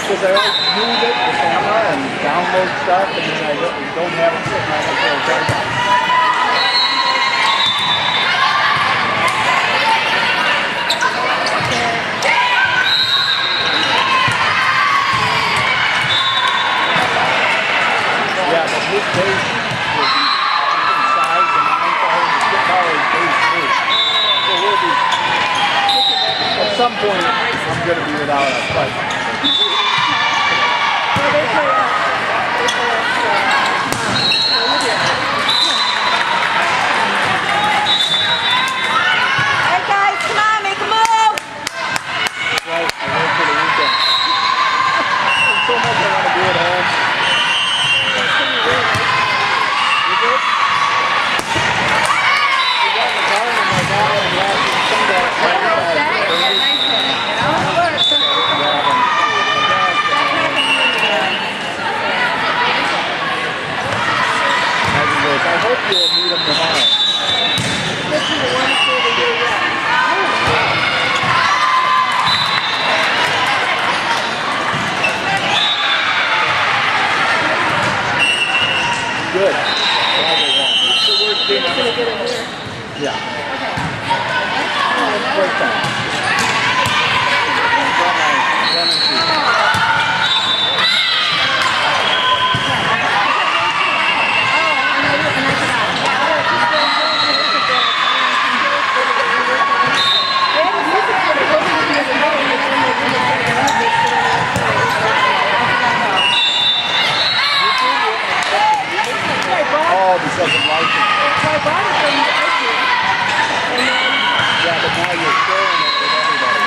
Because I always use it, the camera, and download stuff, and then I don't have it sitting right up there. Yeah, but his base will be different size and mine for him to get power base too. So we'll be, at some point, I'm going to be without a fight. Good. Yeah. First time. Because of license. So I bought it from the agent. And then... Yeah, but now you're sharing it with everybody.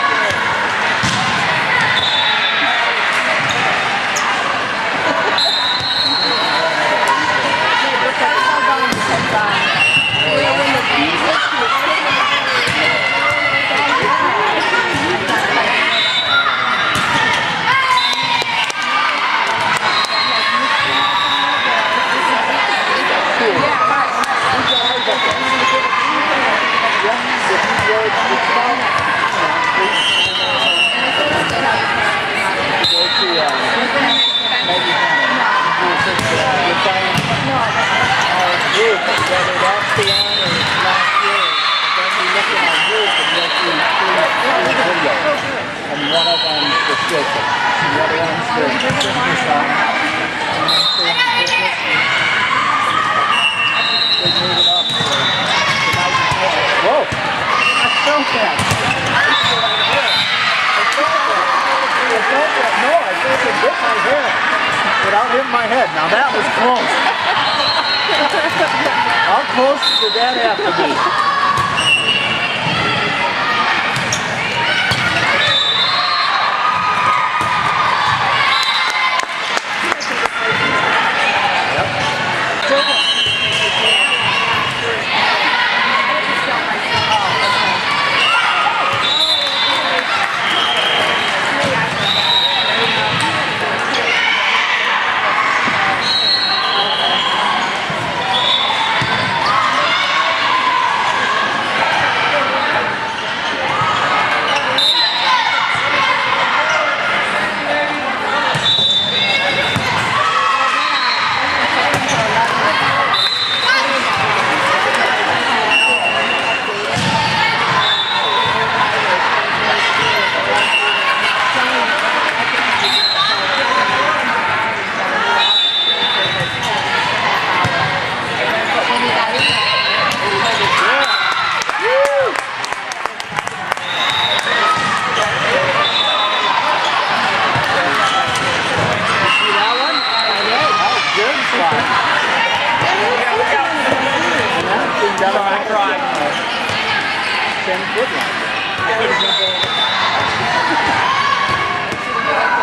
And one of them is the filter. And the other one's the Christmas song. They made it up for the night before. Whoa! I felt that. No, I felt it hit my hair without hitting my head. Now that was close. How close did that have to be?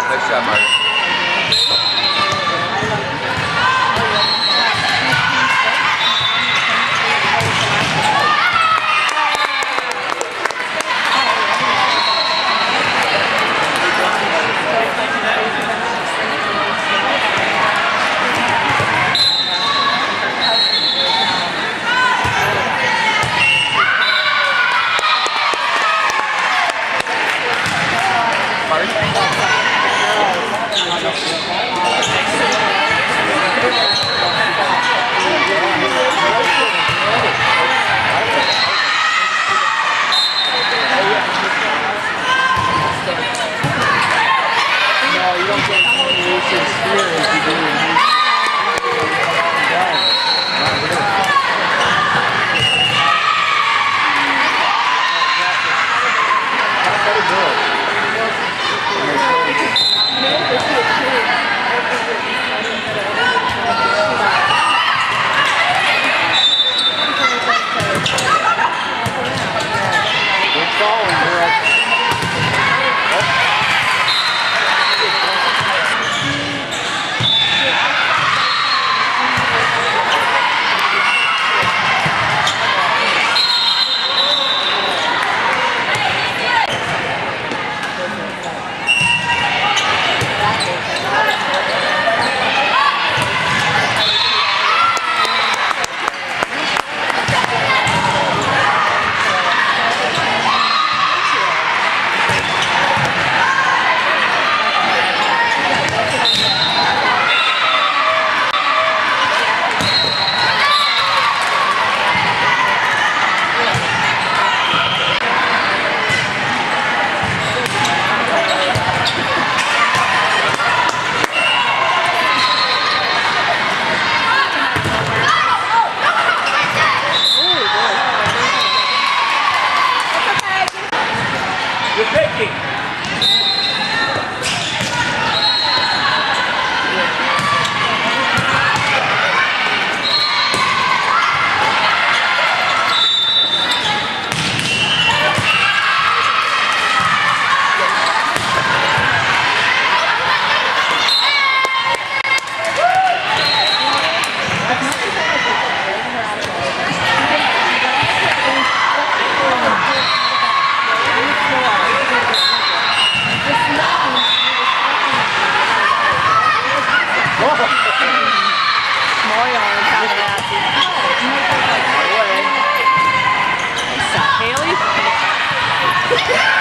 Nice job, Mark. No, you don't get as many aces here as you do in Houston. You're picking. Small yarn coming at you. Haley?